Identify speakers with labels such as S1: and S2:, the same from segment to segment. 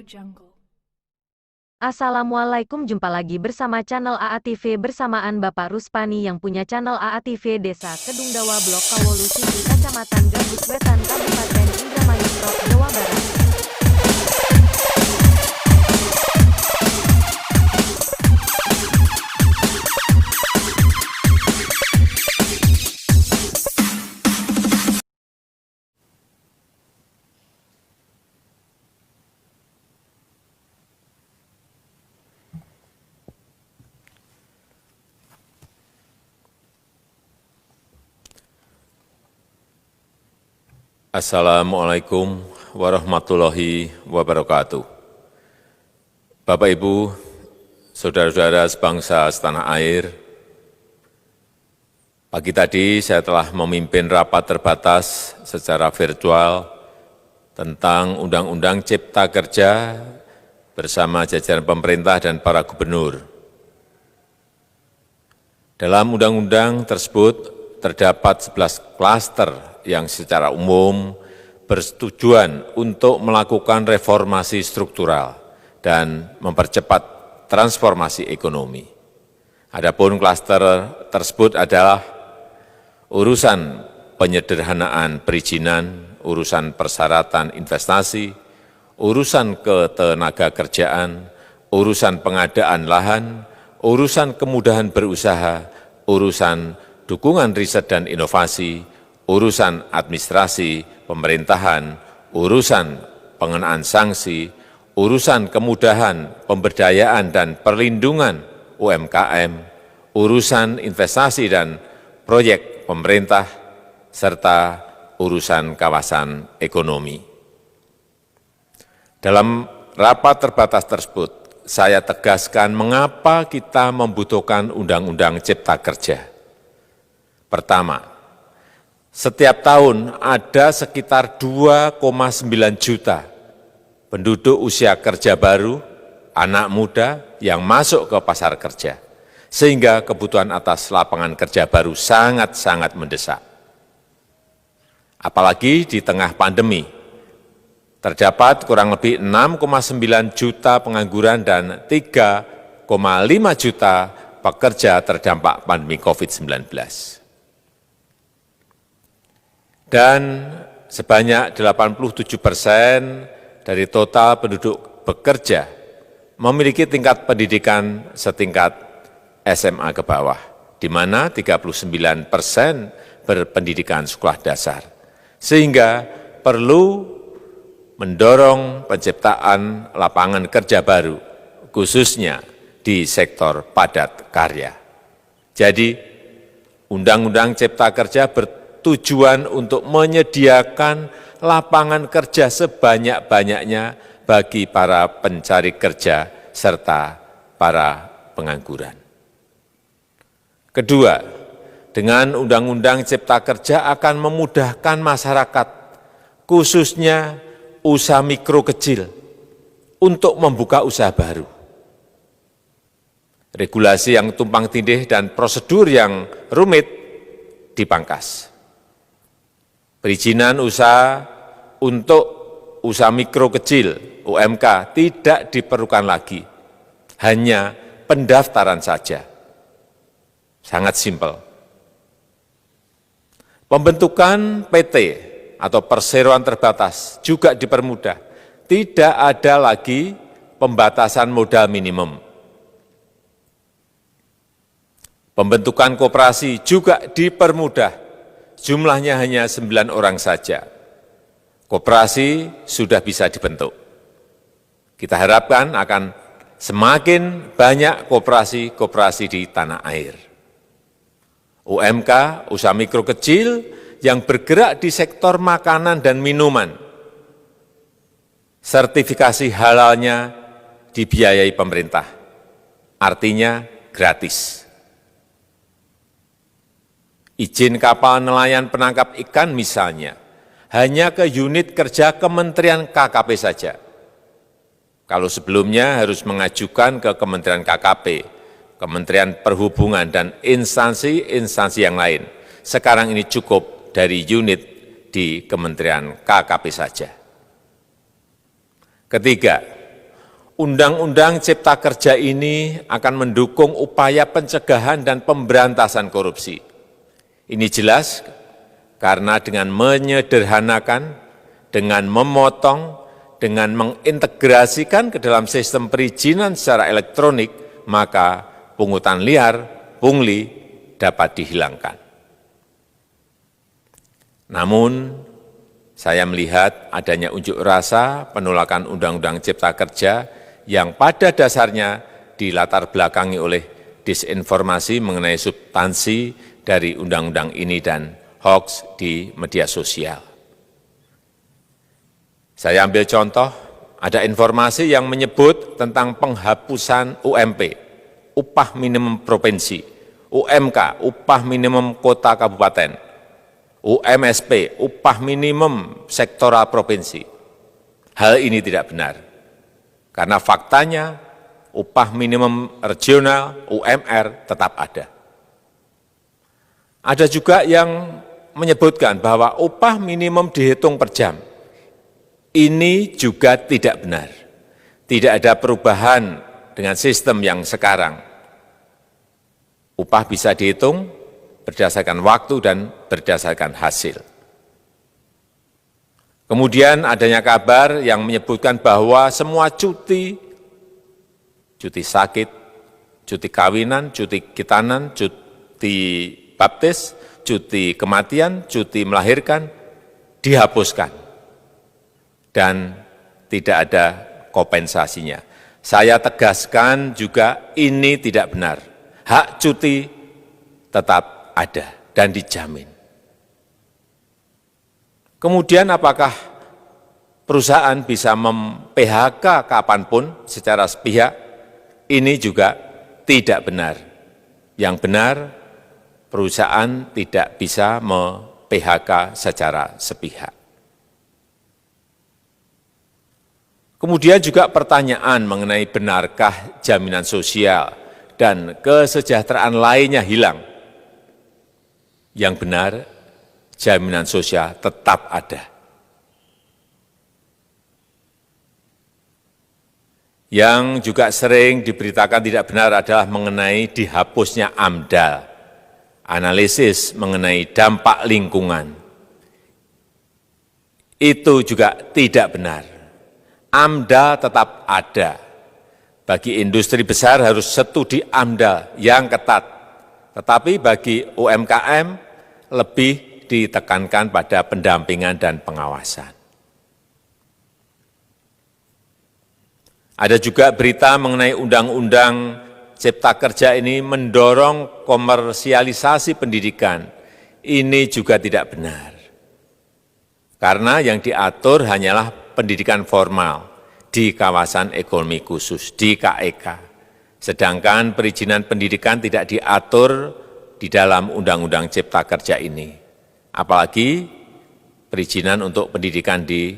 S1: Jungle.
S2: Assalamualaikum, jumpa lagi bersama channel AATV bersamaan Bapak Ruspani yang punya channel AATV Desa Kedungdawa Blok Kawolu Singgi Kecamatan Gambus Wetan Kabupaten Indramayu Provinsi Jawa Barat.
S3: Assalamualaikum warahmatullahi wabarakatuh. Bapak, Ibu, saudara-saudara sebangsa setanah air, pagi tadi saya telah memimpin rapat terbatas secara virtual tentang Undang-Undang Cipta Kerja bersama jajaran pemerintah dan para gubernur. Dalam undang-undang tersebut terdapat 11 klaster yang secara umum bertujuan untuk melakukan reformasi struktural dan mempercepat transformasi ekonomi. Adapun klaster tersebut adalah urusan penyederhanaan perizinan, urusan persyaratan investasi, urusan ketenagakerjaan, urusan pengadaan lahan, urusan kemudahan berusaha, urusan dukungan riset dan inovasi, urusan administrasi pemerintahan, urusan pengenaan sanksi, urusan kemudahan pemberdayaan dan perlindungan UMKM, urusan investasi dan proyek pemerintah, serta urusan kawasan ekonomi. Dalam rapat terbatas tersebut, saya tegaskan mengapa kita membutuhkan Undang-Undang Cipta Kerja. Pertama, setiap tahun ada sekitar 2,9 juta penduduk usia kerja baru, anak muda yang masuk ke pasar kerja, sehingga kebutuhan atas lapangan kerja baru sangat-sangat mendesak. Apalagi di tengah pandemi, terdapat kurang lebih 6,9 juta pengangguran dan 3,5 juta pekerja terdampak pandemi COVID-19. Dan sebanyak 87% dari total penduduk bekerja memiliki tingkat pendidikan setingkat SMA ke bawah, di mana 39% berpendidikan sekolah dasar. Sehingga perlu mendorong penciptaan lapangan kerja baru, khususnya di sektor padat karya. Jadi, Undang-Undang Cipta Kerja bertujuan untuk menyediakan lapangan kerja sebanyak-banyaknya bagi para pencari kerja serta para pengangguran. Kedua, dengan Undang-Undang Cipta Kerja akan memudahkan masyarakat, khususnya usaha mikro kecil, untuk membuka usaha baru. Regulasi yang tumpang tindih dan prosedur yang rumit dipangkas. Perizinan usaha untuk usaha mikro kecil UMK tidak diperlukan lagi, hanya pendaftaran saja. Sangat simpel. Pembentukan PT atau perseroan terbatas juga dipermudah. Tidak ada lagi pembatasan modal minimum. Pembentukan koperasi juga dipermudah. Jumlahnya hanya 9 orang saja. Koperasi sudah bisa dibentuk. Kita harapkan akan semakin banyak koperasi-koperasi di tanah air. UMK, usaha mikro kecil yang bergerak di sektor makanan dan minuman, sertifikasi halalnya dibiayai pemerintah, artinya gratis. Izin kapal nelayan penangkap ikan misalnya, hanya ke unit kerja Kementerian KKP saja. Kalau sebelumnya harus mengajukan ke Kementerian KKP, Kementerian Perhubungan, dan instansi-instansi yang lain. Sekarang ini cukup dari unit di Kementerian KKP saja. Ketiga, Undang-Undang Cipta Kerja ini akan mendukung upaya pencegahan dan pemberantasan korupsi. Ini jelas karena dengan menyederhanakan, dengan memotong, dengan mengintegrasikan ke dalam sistem perizinan secara elektronik, maka pungutan liar, pungli dapat dihilangkan. Namun, saya melihat adanya unjuk rasa penolakan Undang-Undang Cipta Kerja yang pada dasarnya dilatar belakangi oleh disinformasi mengenai substansi dari undang-undang ini dan hoax di media sosial. Saya ambil contoh, ada informasi yang menyebut tentang penghapusan UMP, upah minimum provinsi, UMK, upah minimum kota kabupaten, UMSP, upah minimum sektoral provinsi. Hal ini tidak benar, karena faktanya upah minimum regional, UMR, tetap ada. Ada juga yang menyebutkan bahwa upah minimum dihitung per jam. Ini juga tidak benar. Tidak ada perubahan dengan sistem yang sekarang. Upah bisa dihitung berdasarkan waktu dan berdasarkan hasil. Kemudian adanya kabar yang menyebutkan bahwa semua cuti sakit, cuti kawinan, cuti khitanan, cuti baptis, cuti kematian, cuti melahirkan, dihapuskan. Dan tidak ada kompensasinya. Saya tegaskan juga ini tidak benar. Hak cuti tetap ada dan dijamin. Kemudian apakah perusahaan bisa mem-PHK kapanpun secara sepihak? Ini juga tidak benar. Yang benar, perusahaan tidak bisa me-PHK secara sepihak. Kemudian juga pertanyaan mengenai benarkah jaminan sosial dan kesejahteraan lainnya hilang. Yang benar, jaminan sosial tetap ada. Yang juga sering diberitakan tidak benar adalah mengenai dihapusnya AMDAL, analisis mengenai dampak lingkungan. Itu juga tidak benar. AMDAL tetap ada. Bagi industri besar harus studi AMDAL yang ketat. Tetapi bagi UMKM lebih ditekankan pada pendampingan dan pengawasan. Ada juga berita mengenai Undang-Undang Cipta Kerja ini mendorong komersialisasi pendidikan. Ini juga tidak benar. Karena yang diatur hanyalah pendidikan formal di kawasan ekonomi khusus, di KEK. Sedangkan perizinan pendidikan tidak diatur di dalam Undang-Undang Cipta Kerja ini. Apalagi perizinan untuk pendidikan di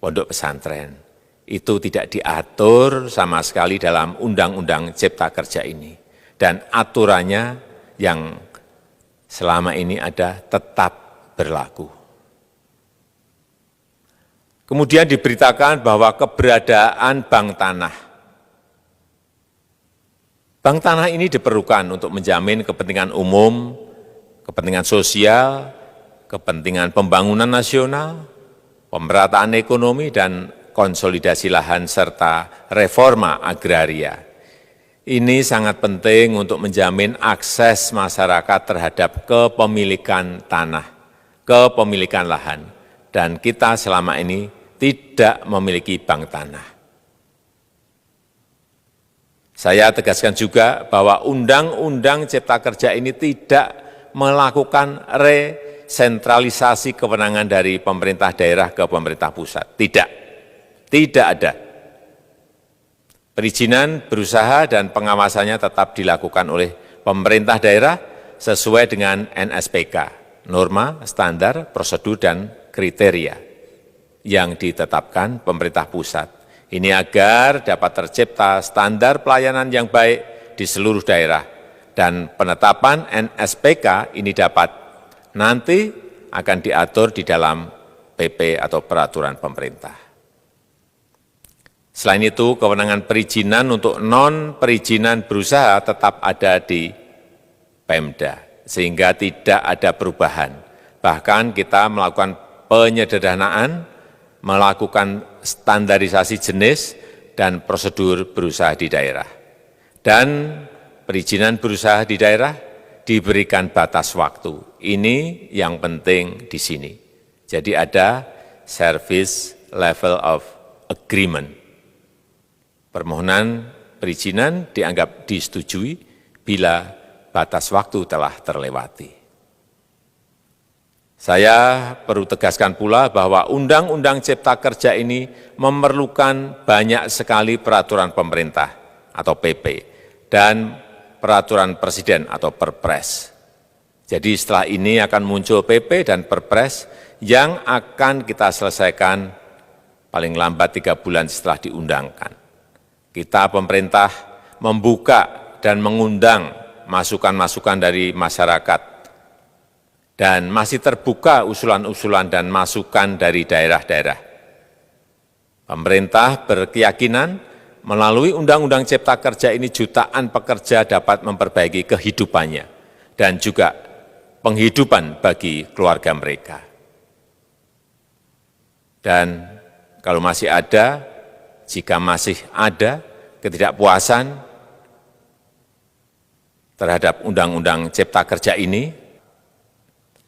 S3: pondok pesantren. Itu tidak diatur sama sekali dalam Undang-Undang Cipta Kerja ini. Dan aturannya yang selama ini ada tetap berlaku. Kemudian diberitakan bahwa keberadaan bank tanah. Bank tanah ini diperlukan untuk menjamin kepentingan umum, kepentingan sosial, kepentingan pembangunan nasional, pemerataan ekonomi, dan konsolidasi lahan serta reforma agraria. Ini sangat penting untuk menjamin akses masyarakat terhadap kepemilikan tanah, kepemilikan lahan. Dan kita selama ini tidak memiliki bank tanah. Saya tegaskan juga bahwa Undang-Undang Cipta Kerja ini tidak melakukan resentralisasi kewenangan dari pemerintah daerah ke pemerintah pusat. Tidak ada. Perizinan berusaha dan pengawasannya tetap dilakukan oleh pemerintah daerah sesuai dengan NSPK, norma, standar, prosedur, dan kriteria yang ditetapkan pemerintah pusat. Ini agar dapat tercipta standar pelayanan yang baik di seluruh daerah. Dan penetapan NSPK ini dapat nanti akan diatur di dalam PP atau peraturan pemerintah. Selain itu, kewenangan perizinan untuk non-perizinan berusaha tetap ada di Pemda, sehingga tidak ada perubahan. Bahkan kita melakukan penyederhanaan, melakukan standarisasi jenis dan prosedur berusaha di daerah. Dan perizinan berusaha di daerah diberikan batas waktu. Ini yang penting di sini. Jadi ada service level of agreement. Permohonan perizinan dianggap disetujui bila batas waktu telah terlewati. Saya perlu tegaskan pula bahwa Undang-Undang Cipta Kerja ini memerlukan banyak sekali peraturan pemerintah atau PP dan peraturan presiden atau Perpres. Jadi setelah ini akan muncul PP dan Perpres yang akan kita selesaikan paling lambat 3 bulan setelah diundangkan. Kita pemerintah membuka dan mengundang masukan-masukan dari masyarakat dan masih terbuka usulan-usulan dan masukan dari daerah-daerah. Pemerintah berkeyakinan melalui Undang-Undang Cipta Kerja ini jutaan pekerja dapat memperbaiki kehidupannya dan juga penghidupan bagi keluarga mereka. Dan kalau masih ada, jika masih ada ketidakpuasan terhadap Undang-Undang Cipta Kerja ini,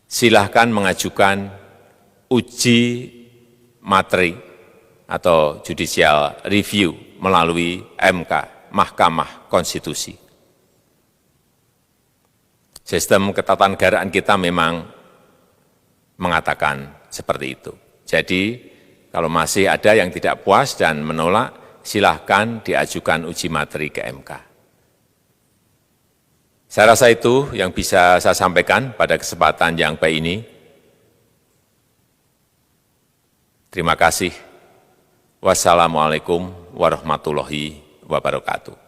S3: silahkan mengajukan uji materi atau judicial review melalui MK, Mahkamah Konstitusi. Sistem ketatanegaraan kita memang mengatakan seperti itu. Jadi, kalau masih ada yang tidak puas dan menolak, silahkan diajukan uji materi ke MK. Saya rasa itu yang bisa saya sampaikan pada kesempatan yang baik ini. Terima kasih. Wassalamualaikum warahmatullahi wabarakatuh.